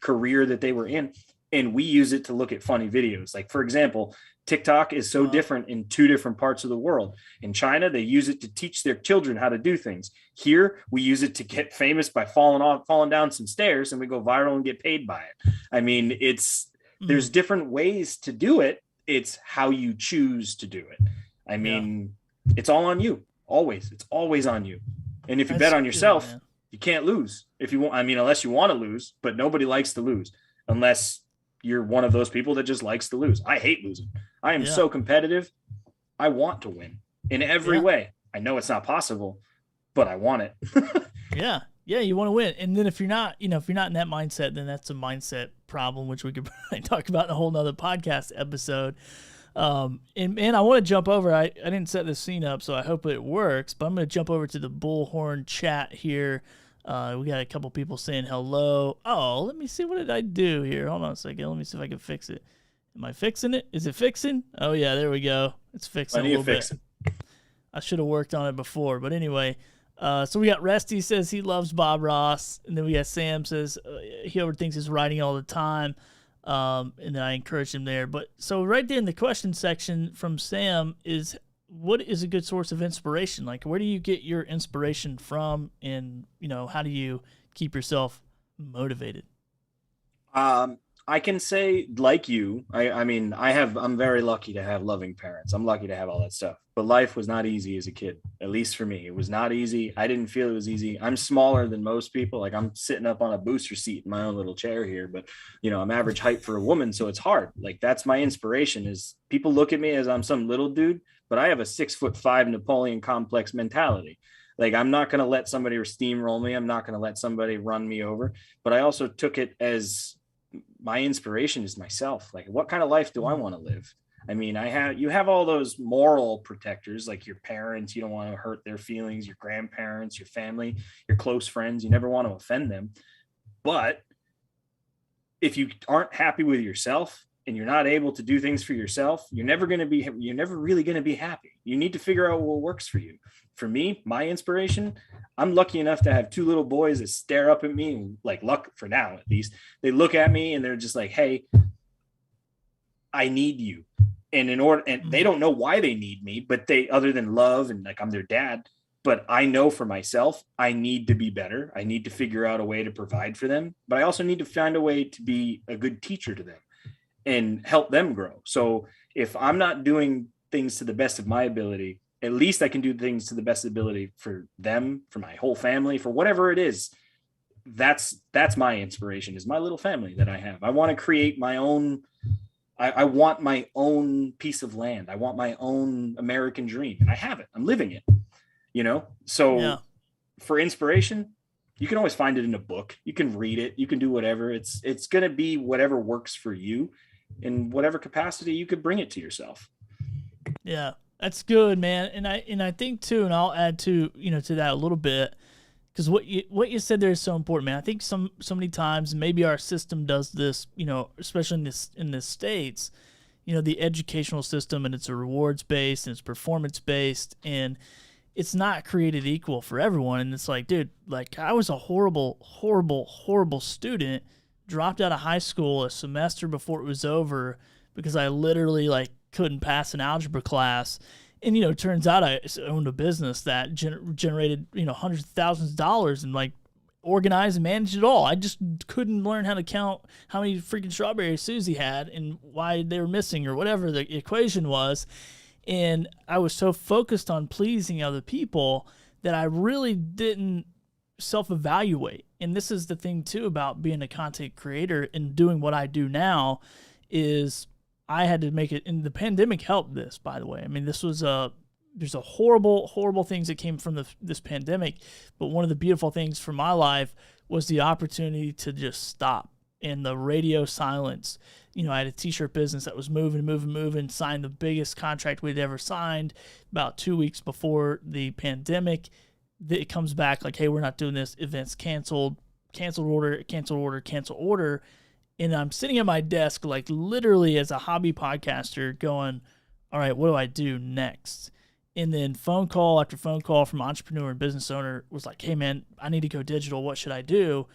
Speaker 2: career that they were in. And we use it to look at funny videos. Like, for example, TikTok is so different in 2 different parts of the world. In China, they use it to teach their children how to do things. Here, we use it to get famous by falling down some stairs, and we go viral and get paid by it. I mean, there's different ways to do it. It's how you choose to do it. I mean, It's all on you. Always. It's always on you. And if you bet on yourself, you can't lose. If you want, unless you want to lose, but nobody likes to lose unless you're one of those people that just likes to lose. I hate losing. I am so competitive. I want to win in every way. I know it's not possible, but I want it.
Speaker 3: Yeah. Yeah, you want to win. And then if you're not, if you're not in that mindset, then that's a mindset problem, which we could probably talk about in a whole nother podcast episode. And I want to jump over. I didn't set this scene up, so I hope it works, but I'm going to jump over to the Bullhorn chat here. We got a couple people saying hello. Oh, let me see. What did I do here? Hold on a second. Let me see if I can fix it. Am I fixing it? Is it fixing? Oh, yeah, there we go. It's fixing a little bit. I should have worked on it before, but anyway. So we got Resty says he loves Bob Ross, and then we got Sam says he overthinks his writing all the time, and then I encourage him there. But so right there in the question section from Sam is, what is a good source of inspiration? Like, where do you get your inspiration from, and how do you keep yourself motivated?
Speaker 2: I can say, like you, I'm very lucky to have loving parents. I'm lucky to have all that stuff. But life was not easy as a kid, at least for me. It was not easy. I didn't feel it was easy. I'm smaller than most people. Like, I'm sitting up on a booster seat in my own little chair here, but I'm average height for a woman, so it's hard. Like, that's my inspiration, is people look at me as I'm some little dude, but I have a 6'5" Napoleon complex mentality. Like, I'm not going to let somebody steamroll me. I'm not going to let somebody run me over. But I also took it as my inspiration is myself. Like, what kind of life do I want to live? I mean, you have all those moral protectors, like your parents. You don't want to hurt their feelings, your grandparents, your family, your close friends. You never want to offend them. But if you aren't happy with yourself and you're not able to do things for yourself, you're never really going to be happy. You need to figure out what works for you. For me, my inspiration, I'm lucky enough to have two little boys that stare up at me, and, like, luck for now, at least, they look at me and they're just like, hey, I need you. And they don't know why they need me, but other than love and, like, I'm their dad, but I know for myself, I need to be better. I need to figure out a way to provide for them, but I also need to find a way to be a good teacher to them and help them grow. So if I'm not doing things to the best of my ability, at least I can do things to the best ability for them, for my whole family, for whatever it is. That's my inspiration, is my little family that I have. I want to create my own. I want my own piece of land. I want my own American dream, and I have it. I'm living it, So yeah. For inspiration, you can always find it in a book. You can read it. You can do whatever. It's going to be whatever works for you in whatever capacity you could bring it to yourself.
Speaker 3: Yeah, that's good, man. And I think too, and I'll add to that a little bit, because what you said there is so important, man. I think so many times maybe our system does this, especially in the States, the educational system, and it's a rewards based and it's performance based, and it's not created equal for everyone. And it's like, dude, like, I was a horrible, horrible, horrible student, dropped out of high school a semester before it was over because I literally, like, couldn't pass an algebra class. And, it turns out I owned a business that generated, hundreds of thousands of dollars, and, like, organized and managed it all. I just couldn't learn how to count how many freaking strawberries Susie had and why they were missing, or whatever the equation was. And I was so focused on pleasing other people that I really didn't self-evaluate. And this is the thing too about being a content creator and doing what I do now, is I had to make it, and the pandemic helped this, by the way. I mean, there's a horrible, horrible things that came from this pandemic, but one of the beautiful things for my life was the opportunity to just stop, and the radio silence. I had a t-shirt business that was moving, signed the biggest contract we'd ever signed about 2 weeks before the pandemic. It comes back like, hey, we're not doing this, events canceled order. And I'm sitting at my desk, like, literally as a hobby podcaster, going, all right, what do I do next? And then phone call after phone call from entrepreneur and business owner was like, hey, man, I need to go digital. What should I do?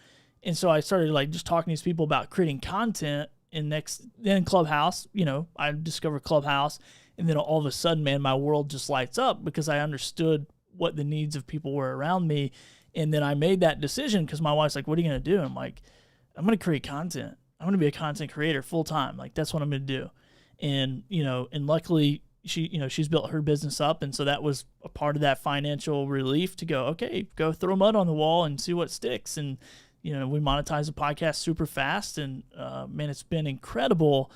Speaker 3: And so I started, like, just talking to these people about creating content. And then Clubhouse, I discovered Clubhouse. And then all of a sudden, man, my world just lights up because I understood what the needs of people were around me. And then I made that decision because my wife's like, what are you going to do? I'm like, I'm going to create content. I'm going to be a content creator full time. Like, that's what I'm going to do. And, and luckily she's built her business up. And so that was a part of that financial relief to go, okay, go throw mud on the wall and see what sticks. And, we monetize the podcast super fast, and man, it's been incredible.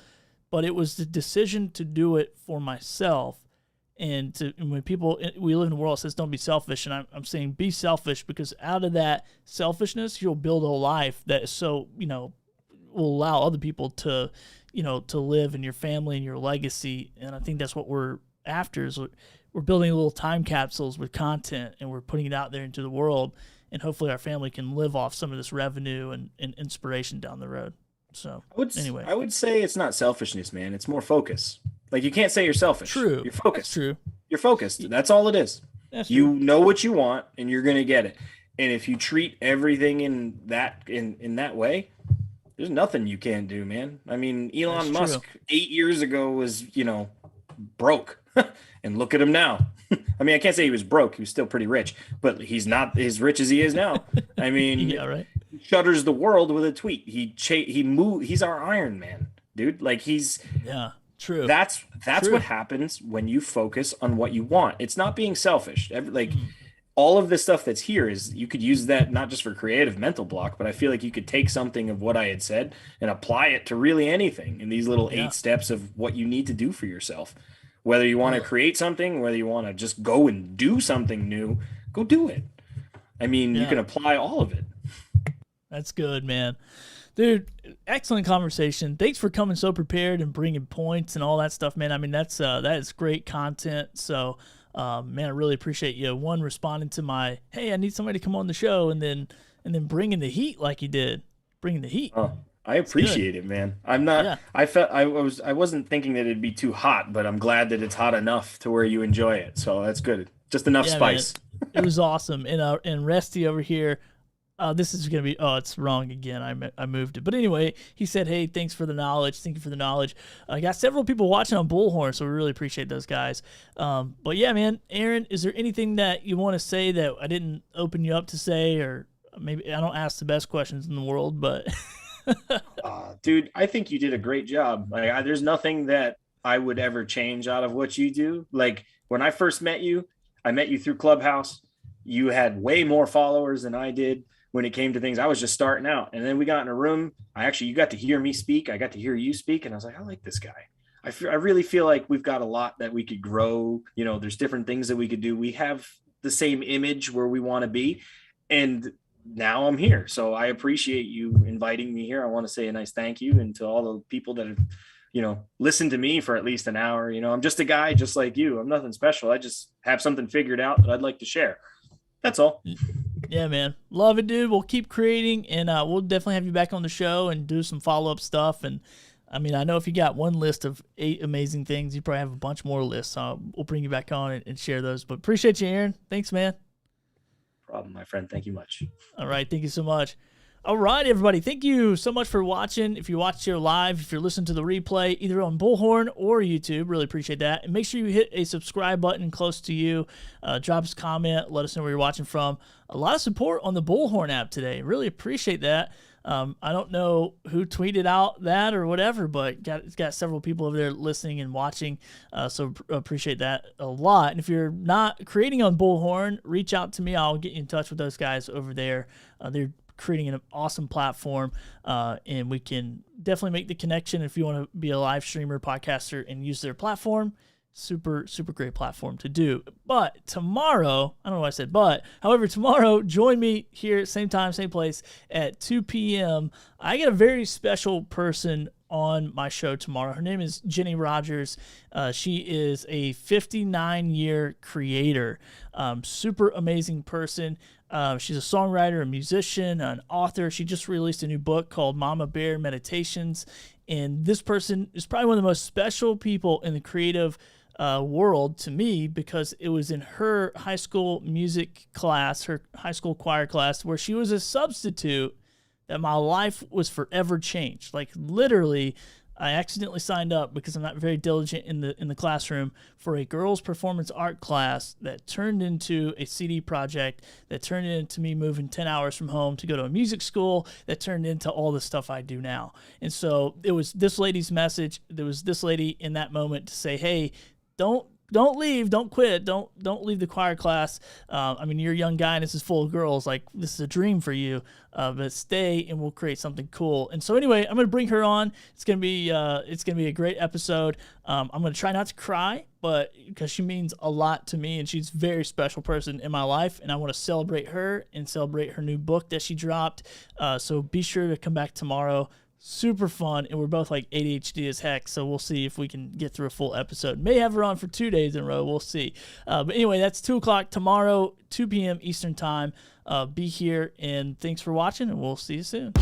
Speaker 3: But it was the decision to do it for myself. And when people, we live in a world that says don't be selfish, and I'm saying be selfish, because out of that selfishness, you'll build a life that is so, will allow other people to, to live in your family and your legacy. And I think that's what we're after, is we're building little time capsules with content, and we're putting it out there into the world, and hopefully our family can live off some of this revenue and inspiration down the road. So anyway,
Speaker 2: I would say it's not selfishness, man. It's more focus. Like, you can't say you're selfish.
Speaker 3: True.
Speaker 2: You're focused.
Speaker 3: That's true.
Speaker 2: You're focused. That's all it is.
Speaker 3: That's
Speaker 2: you
Speaker 3: true.
Speaker 2: know what you want, and you're going to get it. And if you treat everything in that way, there's nothing you can't do, man. I mean, Elon Musk 8 years ago was, broke. And look at him now. I mean, I can't say he was broke. He was still pretty rich, but he's not as rich as he is now. I mean,
Speaker 3: yeah, right.
Speaker 2: He shutters the world with a tweet. He moved. He's our Iron Man, dude. Like,
Speaker 3: true.
Speaker 2: That's
Speaker 3: True.
Speaker 2: what happens when you focus on what you want. It's not being selfish. All of this stuff that's here is, you could use that not just for creative mental block, but I feel like you could take something of what I had said and apply it to really anything in these little 8 steps of what you need to do for yourself. Whether you want to create something, whether you want to just go and do something new, go do it. I mean, you can apply all of it.
Speaker 3: That's good, man. Dude, excellent conversation. Thanks for coming so prepared and bringing points and all that stuff, man. I mean, that is great content. So, man, I really appreciate you, one, responding to my, hey, I need somebody to come on the show, and then bringing the heat like you did. Bringing the heat.
Speaker 2: Oh, I appreciate it, man. I'm not. Yeah. I wasn't thinking that it'd be too hot, but I'm glad that it's hot enough to where you enjoy it. So that's good. Just enough spice.
Speaker 3: It was awesome. And Resty over here. This is going to be, it's wrong again. I moved it. But anyway, he said, hey, thanks for the knowledge. Thank you for the knowledge. I got several people watching on Bullhorn, so we really appreciate those guys. But yeah, man, Aaron, is there anything that you want to say that I didn't open you up to say? Or maybe I don't ask the best questions in the world, but...
Speaker 2: Dude, I think you did a great job. Like, there's nothing that I would ever change out of what you do. Like, when I first met you, I met you through Clubhouse. You had way more followers than I did when it came to things. I was just starting out, and then we got in a room. You got to hear me speak. I got to hear you speak, and I was like, I like this guy. I really feel like we've got a lot that we could grow. There's different things that we could do. We have the same image where we want to be, and now I'm here. So I appreciate you inviting me here. I want to say a nice thank you, and to all the people that have, listened to me for at least an hour. I'm just a guy just like you. I'm nothing special. I just have something figured out that I'd like to share. That's all.
Speaker 3: Yeah, man. Love it, dude. We'll keep creating, and we'll definitely have you back on the show and do some follow-up stuff. And I mean, I know if you got one list of 8 amazing things, you probably have a bunch more lists. So we'll bring you back on and share those. But appreciate you, Aaron. Thanks, man.
Speaker 2: Problem, my friend. Thank you much.
Speaker 3: All right. Thank you so much. All right, everybody. Thank you so much for watching. If you watch here live, if you're listening to the replay, either on Bullhorn or YouTube, really appreciate that. And make sure you hit a subscribe button close to you. Drop us a comment. Let us know where you're watching from. A lot of support on the Bullhorn app today. Really appreciate that. I don't know who tweeted out that or whatever, but it's got several people over there listening and watching. So appreciate that a lot. And if you're not creating on Bullhorn, reach out to me. I'll get you in touch with those guys over there. They're creating an awesome platform, and we can definitely make the connection if you want to be a live streamer, podcaster, and use their platform. Super, super great platform to do. But tomorrow, I don't know why I said but, however, tomorrow, join me here, same time, same place, at 2 p.m. I get a very special person on my show tomorrow. Her name is Jenny Rogers. She is a 59-year creator. Super amazing person. She's a songwriter, a musician, an author. She just released a new book called Mama Bear Meditations. And this person is probably one of the most special people in the creative world to me, because it was in her high school music class, her high school choir class, where she was a substitute, that my life was forever changed. Like, literally, I accidentally signed up because I'm not very diligent in the classroom for a girls' performance art class that turned into a CD project, that turned into me moving 10 hours from home to go to a music school, that turned into all the stuff I do now. And so it was this lady's message. There was this lady in that moment to say, hey, don't don't leave, don't quit, don't leave the choir class. I mean, you're a young guy and this is full of girls. Like, this is a dream for you. But stay and we'll create something cool. And so anyway, I'm gonna bring her on. It's gonna be a great episode. I'm gonna try not to cry, but because she means a lot to me and she's a very special person in my life, and I want to celebrate her and celebrate her new book that she dropped. So be sure to come back tomorrow. Super fun, and we're both like ADHD as heck, so we'll see if we can get through a full episode. May have her on for 2 days in a row. We'll see. But anyway, that's 2 o'clock tomorrow, 2 p.m. Eastern Time. Be here, and thanks for watching, and we'll see you soon.